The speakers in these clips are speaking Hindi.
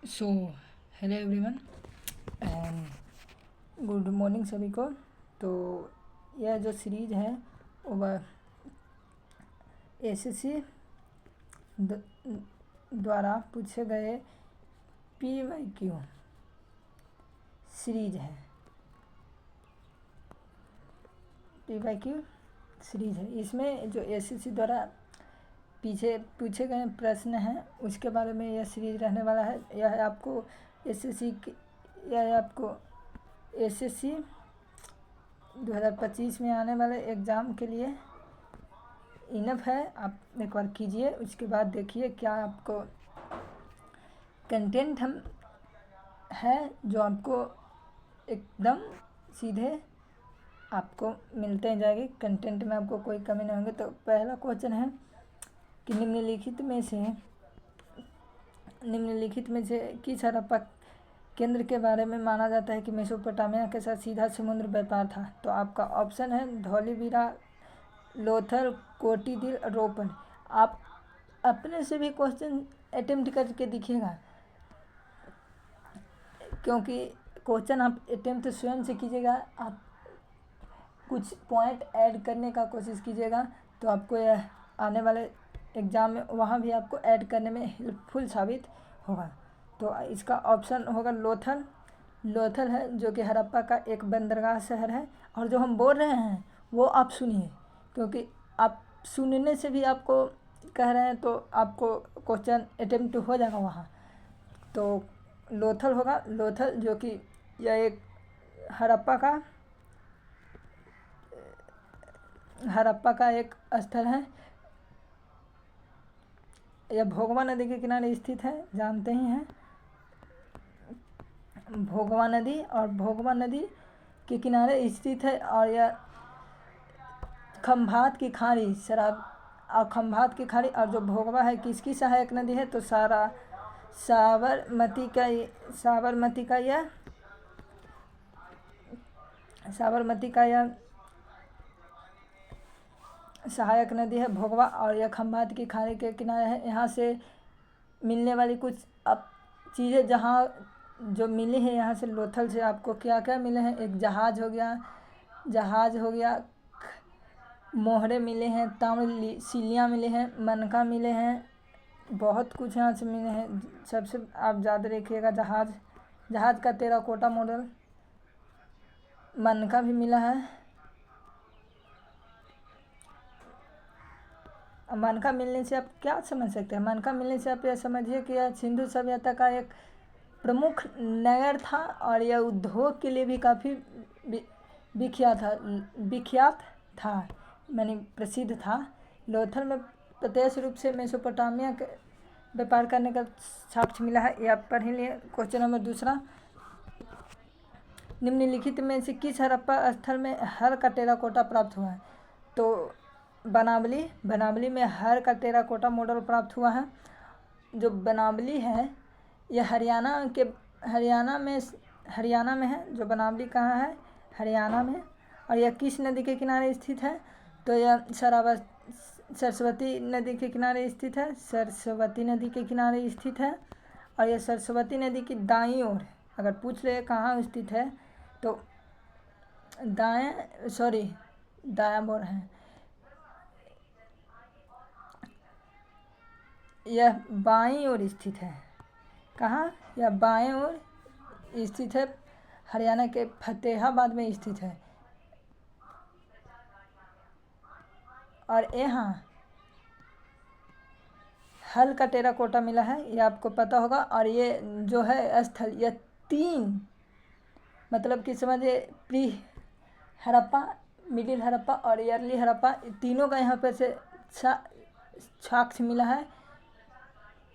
So hello everyone and good morning सभी को। तो यह जो सीरीज है वह एसएससी द्वारा पूछे गए पीवाईक्यू सीरीज है। पीवाईक्यू सीरीज है, इसमें जो एसएससी द्वारा पीछे पूछे गए प्रश्न हैं उसके बारे में यह सीरीज रहने वाला है। यह आपको एसएससी 2025 में आने वाले एग्ज़ाम के लिए इनफ है। आप एक बार कीजिए, उसके बाद देखिए क्या आपको कंटेंट हम है जो आपको एकदम सीधे आपको मिलते जाएगी। कंटेंट में आपको कोई कमी नहीं होगी। तो पहला क्वेश्चन है कि निम्नलिखित में से किस हड़प्पा केंद्र के बारे में माना जाता है कि मेसोपोटामिया के साथ सीधा समुद्र व्यापार था। तो आपका ऑप्शन है धौलीवीरा, लोथल, कोटिदिल, रोपन। आप अपने से भी क्वेश्चन अटेम्प्ट करके दिखिएगा, क्योंकि क्वेश्चन आप अटेम्प्ट स्वयं से कीजिएगा, आप कुछ पॉइंट ऐड करने का कोशिश कीजिएगा तो आपको यह आने वाले एग्ज़ाम में वहाँ भी आपको ऐड करने में हेल्पफुल साबित होगा। तो इसका ऑप्शन होगा लोथल। लोथल है जो कि हड़प्पा का एक बंदरगाह शहर है। और जो हम बोल रहे हैं वो आप सुनिए, क्योंकि आप सुनने से भी आपको कह रहे हैं तो आपको क्वेश्चन अटेम्प्ट हो जाएगा वहाँ। तो लोथल होगा। लोथल जो कि यह एक हड़प्पा का एक स्थल है। यह भोगवा नदी के किनारे स्थित है, जानते ही हैं भोगवा नदी के किनारे स्थित है। और यह खंभात की खाड़ी और जो भोगवा है किसकी सहायक नदी है, तो साबरमती का यह सहायक नदी है भोगवा। और यह खंभात की खाड़ी के किनारे है। यहाँ से मिलने वाली कुछ अब चीज़ें जहाँ जो मिली है यहाँ से लोथल से आपको क्या क्या मिले हैं, एक जहाज़ हो गया, मोहरे मिले हैं, ताम्र सिल्लियाँ मिले हैं, मनका मिले हैं, बहुत कुछ यहाँ से मिले हैं। सबसे आप ज़्यादा देखिएगा जहाज़ का टेराकोटा मॉडल, मनका भी मिला है। मनका मिलने से आप क्या समझ सकते हैं? मनका मिलने से आप यह समझिए कि यह सिंधु सभ्यता का एक प्रमुख नगर था और यह उद्योग के लिए भी काफ़ी विख्यात था, मानी प्रसिद्ध था। लोथल में प्रत्यक्ष रूप से मेसोपोटामिया के व्यापार करने का साक्ष्य मिला है। यह आप पढ़ ही लिए। क्वेश्चन नंबर दूसरा, निम्नलिखित में से किस हड़प्पा स्थल में हर का टेराकोटा प्राप्त हुआ है? तो बनावली में हर का टेराकोटा मॉडल प्राप्त हुआ है। जो बनावली है यह हरियाणा में है। जो बनावली कहाँ है? हरियाणा में। और यह किस नदी के किनारे स्थित है? तो यह सरस्वती नदी के किनारे स्थित है। और यह सरस्वती नदी की दाईं ओर, अगर पूछ ले कहाँ स्थित है तो दायां बोल है। यह बाईं ओर स्थित है। कहाँ? यह बाएं ओर स्थित है, हरियाणा के फतेहाबाद में स्थित है। और यहाँ हल का टेराकोटा मिला है, ये आपको पता होगा। और ये जो है स्थल, यह 3 मतलब कि समझिए प्री हड़प्पा, मिडिल हड़प्पा और अर्ली हड़प्पा, तीनों का यहाँ पर से साक्ष्य मिला है।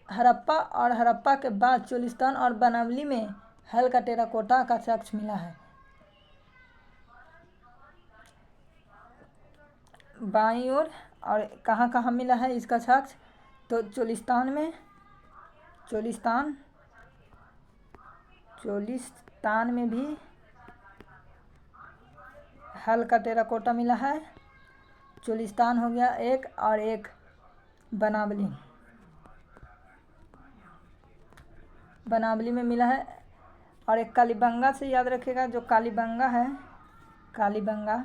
हड़प्पा के बाद चोलिस्तान और बनावली में हल का टेराकोटा का साक्ष्य मिला है। बाईं ओर। और कहाँ कहाँ मिला है इसका साक्ष्य? तो चोलिस्तान में भी हल का टेराकोटा मिला है। चोलिस्तान हो गया एक, और एक बनावली। बनावली में मिला है। और एक कालीबंगा से याद रखिएगा, जो कालीबंगा है, कालीबंगा,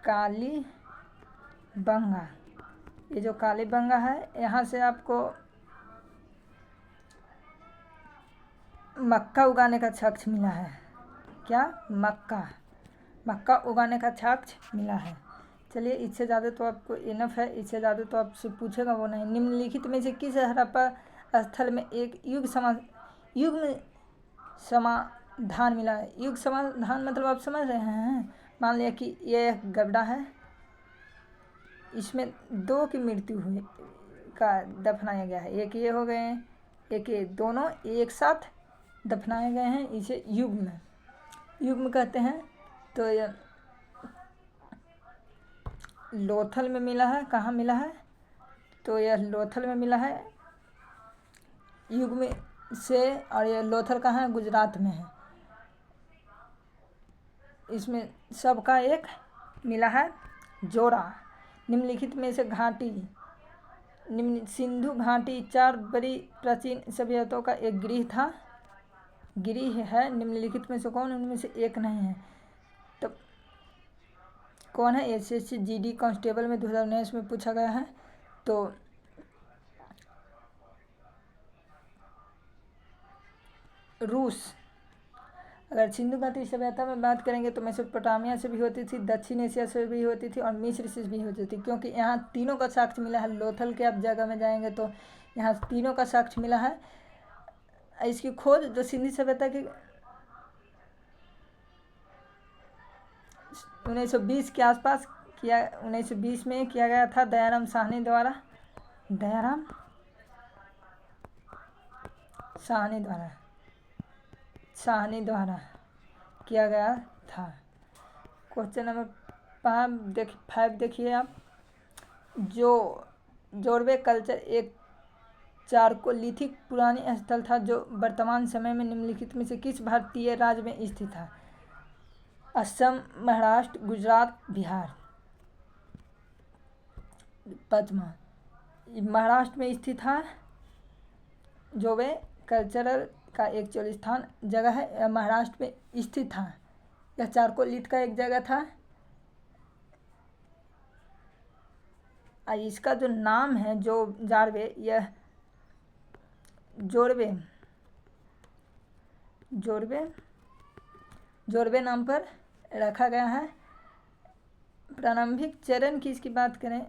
कालीबंगा, ये जो कालीबंगा है, यहाँ से आपको मक्का उगाने का साक्ष्य मिला है। क्या? मक्का उगाने का साक्ष्य मिला है। चलिए, इससे ज़्यादा तो आपको इनफ है, इससे ज़्यादा तो आपसे पूछेगा वो नहीं। निम्नलिखित में से किस हड़प्पा स्थल में एक युग समाधान मिला है? युग समाधान मतलब आप समझ रहे हैं। मान लिया कि ये एक गड्ढा है, इसमें 2 की मृत्यु हुई का दफनाया गया है। एक ये हो गए, एक ये, दोनों एक साथ दफनाए गए हैं। इसे युग्म कहते हैं। तो ये लोथल में मिला है। कहाँ मिला है? तो यह लोथल में मिला है, युग्म से। और यह लोथल कहाँ है? गुजरात में है। इसमें सबका एक मिला है जोड़ा। निम्नलिखित में से घाटी, सिंधु घाटी 4 बड़ी प्राचीन सभ्यताओं का एक गिरिह है। निम्नलिखित में से कौन उनमें से एक नहीं है? तो कौन है? SSC GD कांस्टेबल में 2019 में पूछा गया है। तो रूस। अगर सिंधु घाटी सभ्यता में बात करेंगे तो मेसोपोटामिया से भी होती थी, दक्षिण एशिया से भी होती थी और मिस्र से भी होती थी, क्योंकि यहाँ तीनों का साक्ष्य मिला है। लोथल के आप जगह में जाएंगे तो यहाँ तीनों का साक्ष्य मिला है। इसकी खोज जो सिंधु सभ्यता की 1920 के आसपास किया, 1920 में किया गया था दयाराम साहनी द्वारा किया गया था। क्वेश्चन नंबर 5 देखिए आप। जोरवे कल्चर एक चारकोलिथिक पुरानी स्थल था जो वर्तमान समय में निम्नलिखित में से किस भारतीय राज्य में स्थित था? असम, महाराष्ट्र, गुजरात, बिहार। पचमा, महाराष्ट्र में स्थित है। जोरवे कल्चरल का एक चौलिस्थान जगह है, महाराष्ट्र में स्थित था। यह चारकोलिथ का एक जगह था। इसका जो नाम है जोरवे, यह जोरवे नाम पर रखा गया है। प्रारंभिक चरण की इसकी बात करें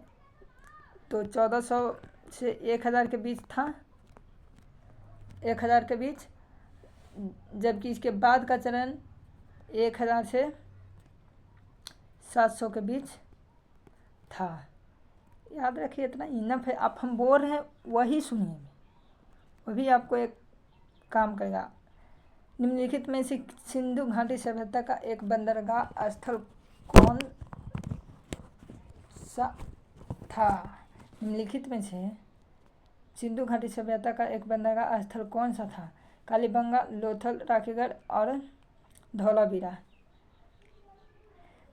तो 1400 से 1000 के बीच था, 1000 के बीच, जबकि इसके बाद का चरण 1000 से 700 के बीच था। याद रखिए, इतना इनफ है। आप हम बोल रहे हैं वही सुनिए, वही आपको एक काम करेगा। निम्नलिखित में से सिंधु घाटी सभ्यता का एक बंदरगाह स्थल कौन सा था? निम्नलिखित में से सिंधु घाटी सभ्यता का एक बंदरगाह स्थल कौन सा था? कालीबंगा, लोथल, राखीगढ़ और धौलावीरा।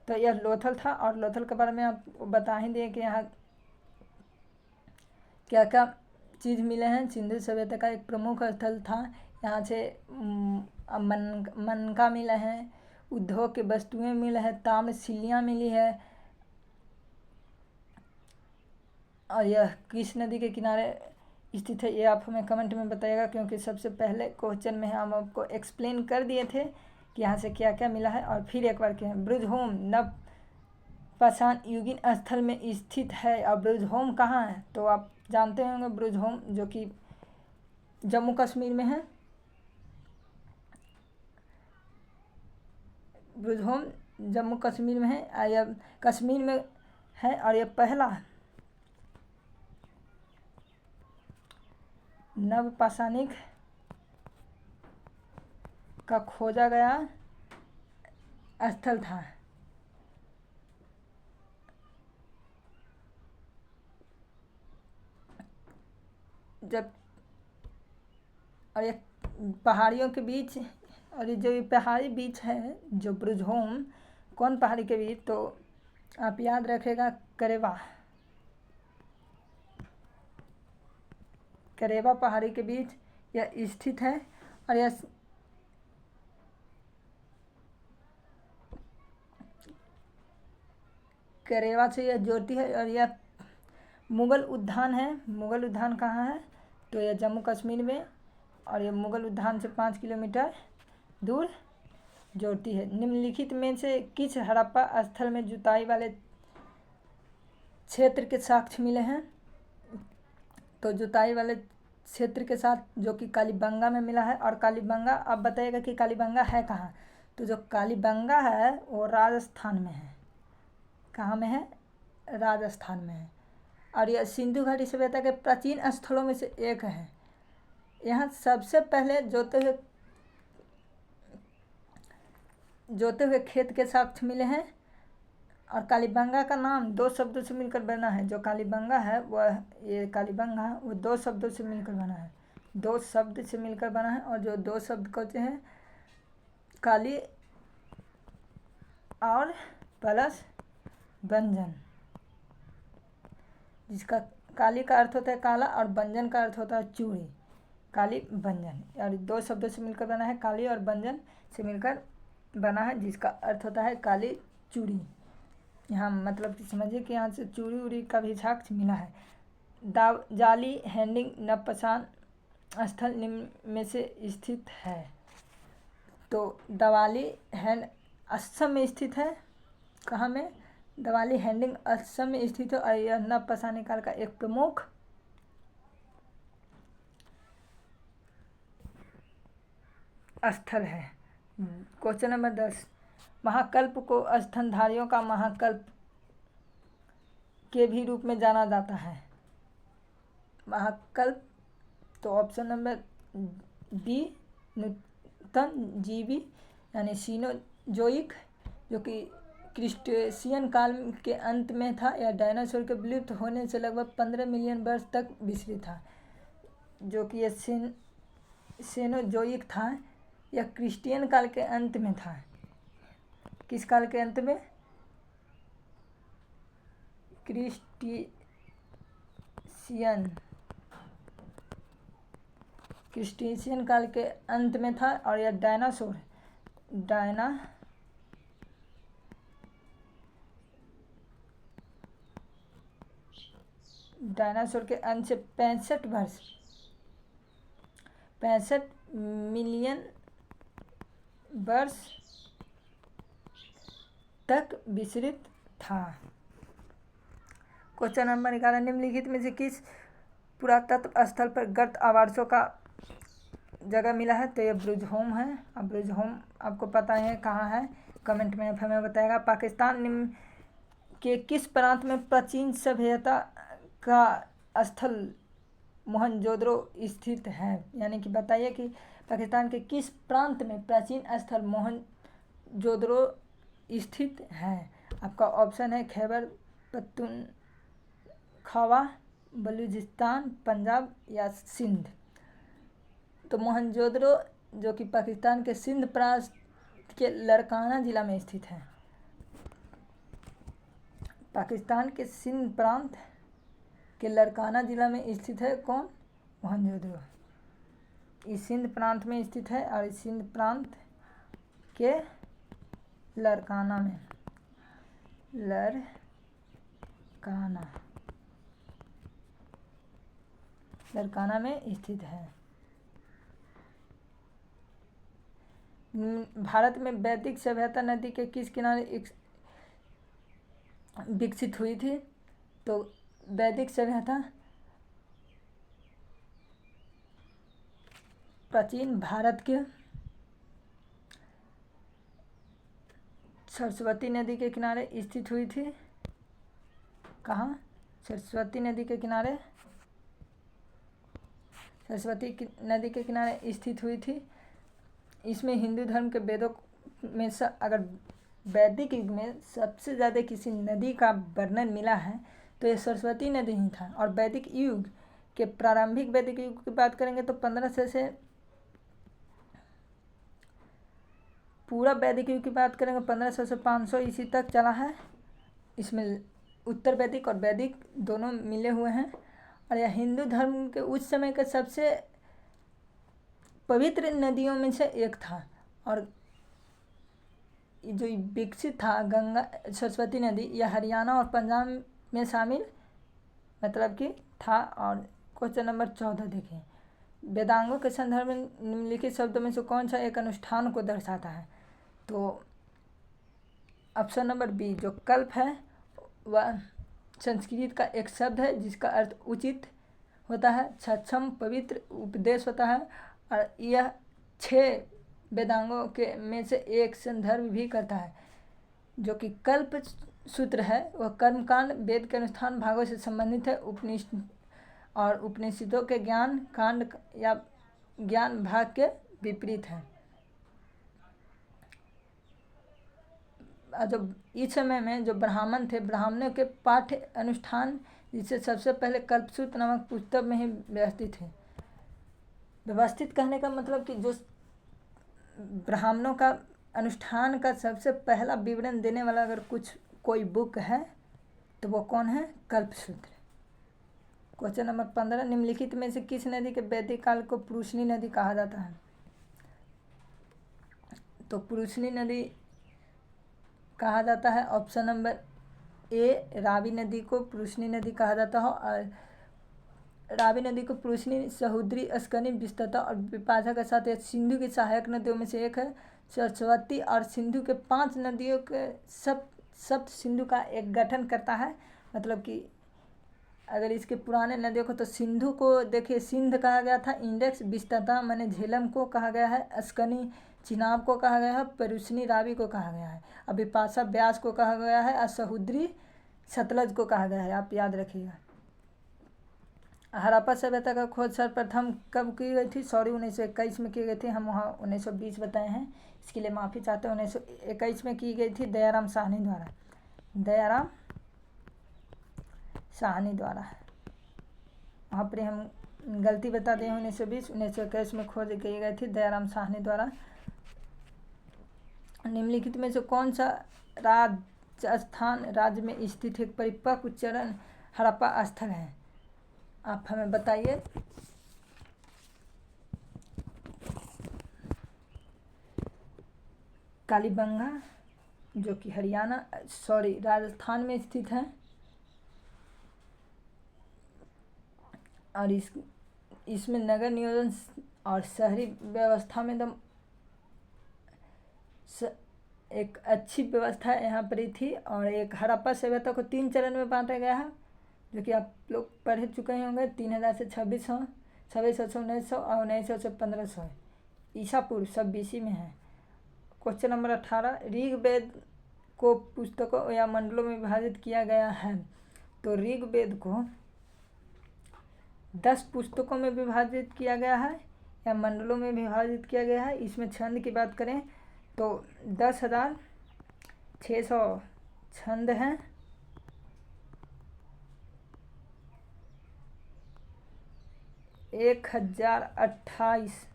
तो यह लोथल था। और लोथल के बारे में आपको बता ही दिए कि यहाँ क्या क्या चीज़ मिले हैं। सिंधु सभ्यता का एक प्रमुख स्थल था। यहाँ से मनका मिला है, उद्योग के वस्तुएं मिले हैं, ताम्र शिल्लियाँ मिली है। और यह किस नदी के किनारे स्थित है, ये आप हमें कमेंट में बताइएगा, क्योंकि सबसे पहले क्वेश्चन में हम आपको एक्सप्लेन कर दिए थे कि यहाँ से क्या क्या मिला है। और फिर एक बार क्या, ब्रुजहोम नवपाषाण युगीन स्थल में स्थित है। और ब्रुजहोम कहाँ है? तो आप जानते होंगे ब्रुजहोम, जो कि जम्मू कश्मीर में है। ब्रुजहोम जम्मू कश्मीर में है, यह कश्मीर में है। और यह पहला नवपाषाणिक का खोजा गया स्थल था। जब और ये पहाड़ियों के बीच, और ये जो पहाड़ी बीच है, जो ब्रुजहोम, कौन पहाड़ी के बीच? तो आप याद रखेगा, करेवा पहाड़ी के बीच यह स्थित है और यह करेवा से यह जोड़ती है। और यह मुगल उद्यान है। मुगल उद्यान कहाँ है? तो यह जम्मू कश्मीर में, और यह मुगल उद्यान से 5 किलोमीटर दूर जोड़ती है। निम्नलिखित में से किस हड़प्पा स्थल में जुताई वाले क्षेत्र के साक्ष्य मिले हैं? तो जुताई वाले क्षेत्र के साथ जो कि कालीबंगा में मिला है। और कालीबंगा, अब बताइएगा कि कालीबंगा है कहाँ? तो जो कालीबंगा है वो राजस्थान में है। कहाँ में है? राजस्थान में है। और यह सिंधु घाटी सभ्यता के प्राचीन स्थलों में से एक है। यहाँ सबसे पहले जोते हुए खेत के साक्ष्य मिले हैं। और कालीबंगा का नाम 2 शब्दों से मिलकर बना है। जो कालीबंगा है वह, ये कालीबंगा है वो 2 शब्दों से मिलकर बना है। 2 शब्द से मिलकर बना है। और जो 2 शब्द कहते हैं, काली और प्लस बंजन, जिसका काली का अर्थ होता है काला और बंजन का अर्थ होता है चूड़ी। काली बंजन, और 2 शब्दों से मिलकर बना है। काली और बंजन से मिलकर बना है, जिसका अर्थ होता है काली चूड़ी। यहाँ मतलब कि समझिए कि यहाँ से चूड़ी उड़ी का भी साक्ष्य मिला है। जाली हैंडिंग नवपसान स्थल निम्न में से स्थित है। तो दवाली हैंड असम में स्थित है। कहाँ में? दवाली हैंडिंग असम में स्थित है। और यह नवपसान काल का एक प्रमुख स्थल है। क्वेश्चन नंबर 10, महाकल्प को स्तनधारियों का महाकल्प के भी रूप में जाना जाता है। महाकल्प, तो ऑप्शन नंबर बी नूतन जीवी यानी सीनोजोइक, जो कि क्रिस्टेशियन काल के अंत में था। यह डायनासोर के विलुप्त होने से लगभग 15 मिलियन वर्ष तक विस्तृत था। जो कि यह सेनोजोइक था, यह क्रिस्टियन काल के अंत में था। किस काल के अंत में? क्रिस्टियन काल के अंत में था। और यह डायनासोर के अंत से 65 मिलियन वर्ष तक विस्तृत था। क्वेश्चन नंबर 11, निम्नलिखित में से किस पुरातत्व स्थल पर गर्त आवासों का जगह मिला है? तो यह ब्रुजहोम है। अब ब्रुजहोम आपको पता है कहाँ है, कमेंट में हमें बताएगा। पाकिस्तान निम्न के किस प्रांत में प्राचीन सभ्यता का स्थल मोहनजोदड़ो स्थित है? यानी कि बताइए कि पाकिस्तान के किस प्रांत में प्राचीन स्थल मोहनजोदड़ो स्थित है? आपका ऑप्शन है खैबर पख्तूनख्वा, बलूचिस्तान, पंजाब या सिंध। तो मोहनजोदड़ो जो कि पाकिस्तान के सिंध प्रांत के लड़काना जिला में स्थित है। पाकिस्तान के सिंध प्रांत के लड़काना जिला में स्थित है कौन? मोहनजोदड़ो। इस सिंध प्रांत में स्थित है। और इस सिंध प्रांत के लड़काना में स्थित है। भारत में वैदिक सभ्यता नदी के किस किनारे विकसित हुई थी? तो वैदिक सभ्यता प्राचीन भारत के सरस्वती नदी के किनारे स्थित हुई थी। कहाँ? सरस्वती नदी के किनारे स्थित हुई थी। इसमें हिंदू धर्म के वेदों में अगर वैदिक युग में सबसे ज़्यादा किसी नदी का वर्णन मिला है तो ये सरस्वती नदी ही था। और वैदिक युग के प्रारंभिक वैदिक युग की बात करेंगे तो 1500 से पूरा वैदिक युग की बात करेंगे 1500 से 500 ईस्वी तक चला है। इसमें उत्तर वैदिक और वैदिक दोनों मिले हुए हैं। और यह हिंदू धर्म के उस समय का सबसे पवित्र नदियों में से एक था, और जो विकसित था गंगा सरस्वती नदी, यह हरियाणा और पंजाब में शामिल मतलब कि था। और क्वेश्चन नंबर 14 देखिए, वेदांगों के संदर्भ में निम्नलिखित शब्दों में से कौन सा एक अनुष्ठान को दर्शाता है? तो ऑप्शन नंबर बी जो कल्प है वह संस्कृत का एक शब्द है जिसका अर्थ उचित होता है, सक्षम, पवित्र, उपदेश होता है, और यह 6 वेदांगों के में से एक संदर्भ भी करता है। जो कि कल्प सूत्र है वह कर्मकांड वेद के अनुष्ठान भागों से संबंधित है, और उपनिषदों के ज्ञान कांड या ज्ञान भाग के विपरीत है। जो इस समय में जो ब्राह्मण थे, ब्राह्मणों के पाठ्य अनुष्ठान जिसे सबसे पहले कल्पसूत्र नामक पुस्तक में ही व्यवस्थित है। व्यवस्थित कहने का मतलब कि जो ब्राह्मणों का अनुष्ठान का सबसे पहला विवरण देने वाला अगर कोई बुक है तो वो कौन है? कल्पसूत्र। क्वेश्चन नंबर 15, निम्नलिखित में से किस नदी के वैदिक काल को पुरुषनी नदी कहा जाता है? तो पुरुषनी नदी कहा जाता है ऑप्शन नंबर ए रावी नदी को पुरुषनी नदी कहा जाता है। और रावी नदी को पुरुषनी, सहोदरी, अस्कनी, विस्तृता और विपाशा के साथ एक सिंधु की सहायक नदियों में से एक है। सरस्वती और सिंधु के 5 नदियों के सप्त सिंधु का एक गठन करता है। मतलब कि अगर इसके पुराने नदियों को तो सिंधु को देखिए सिंध कहा गया था, इंडेक्स, विस्तृता माने झेलम को कहा गया है, अस्कनी चिनाब को कहा गया है, परुष्णी रावी को कहा गया है, और विपाशा ब्यास को कहा गया है, और सहोदरी सतलज को कहा गया है। आप याद रखिएगा। हड़प्पा सभ्यता का खोज सर्वप्रथम कब की गई थी? 1921 में की गई थी। हम वहाँ 1920 बताए हैं, इसके लिए माफ़ी चाहते हैं। 1921 में की गई थी दयाराम साहनी द्वारा। दयाराम साहनी द्वारा। वहाँ पर हम गलती बता दें, 1920, 1921 में खोज की गई थी दयाराम साहनी द्वारा। निम्नलिखित में से कौन सा राजस्थान राज्य में स्थित एक परिपक्व चरण हड़प्पा स्थल है? आप हमें बताइए। कालीबंगा जो कि राजस्थान में स्थित है, और इसमें नगर नियोजन और शहरी व्यवस्था में एकदम एक अच्छी व्यवस्था यहाँ पर ही थी। और एक हड़प्पा सभ्यता को 3 चरण में बांटा गया है, जो कि आप लोग पढ़ चुके होंगे। 3000 से 2600, 2600 से 1900 और 1900 से 1500 ईसा पूर्व, सब BC में है। क्वेश्चन नंबर 18, ऋग्वेद को पुस्तकों या मंडलों में विभाजित किया गया है। तो ऋग्वेद को 10 पुस्तकों में विभाजित किया गया है या मंडलों में विभाजित किया गया है। इसमें छंद की बात करें तो 10,600 छंद हैं, 1028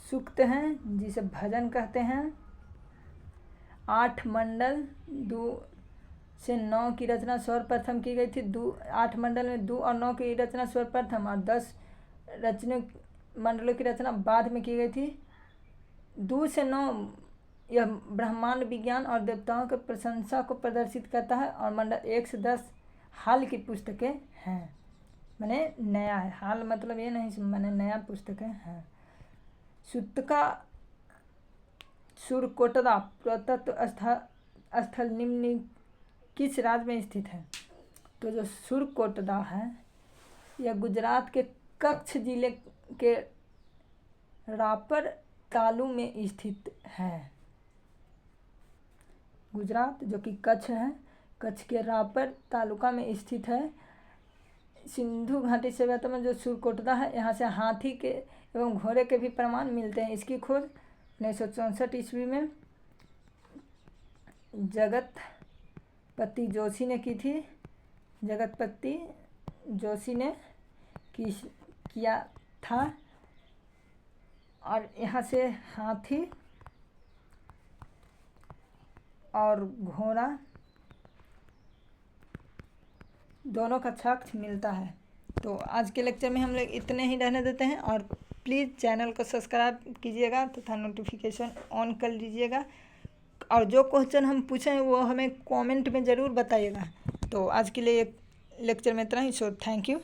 सूक्त हैं जिसे भजन कहते हैं, 8 मंडल, 2 से 9 की रचना सर्वप्रथम की गई थी। 8 मंडल में 2 और 9 की रचना सर्वप्रथम, और 10 मंडलों की रचना बाद में की गई थी। 2 से 9 यह ब्रह्मांड विज्ञान और देवताओं के प्रशंसा को प्रदर्शित करता है, और मंडल 1 से 10 हाल की पुस्तकें हैं, मैंने नया है। हाल मतलब ये नहीं मैंने नया पुस्तकें हैं। सुत्तका सुरकोटदा पुरातत्व स्थल निम्न किस राज्य में स्थित है? तो जो सुरकोटदा है यह गुजरात के कच्छ जिले के रापर तालु में स्थित है। गुजरात जो कि कच्छ है, कच्छ के रापर तालुका में स्थित है। सिंधु घाटी सभ्यता में जो सुरकोटदा है, यहाँ से हाथी के एवं घोड़े के भी प्रमाण मिलते हैं। इसकी खोज 1964 ईस्वी में जगतपति जोशी ने की थी। जगतपति जोशी ने किया था, और यहाँ से हाथी और घोड़ा दोनों का साक्ष्य मिलता है। तो आज के लेक्चर में हम लोग इतने ही रहने देते हैं, और प्लीज़ चैनल को सब्सक्राइब कीजिएगा तथा नोटिफिकेशन ऑन कर लीजिएगा, और जो क्वेश्चन हम पूछें वो हमें कमेंट में ज़रूर बताइएगा। तो आज के लिए लेक्चर में इतना ही। So thank you.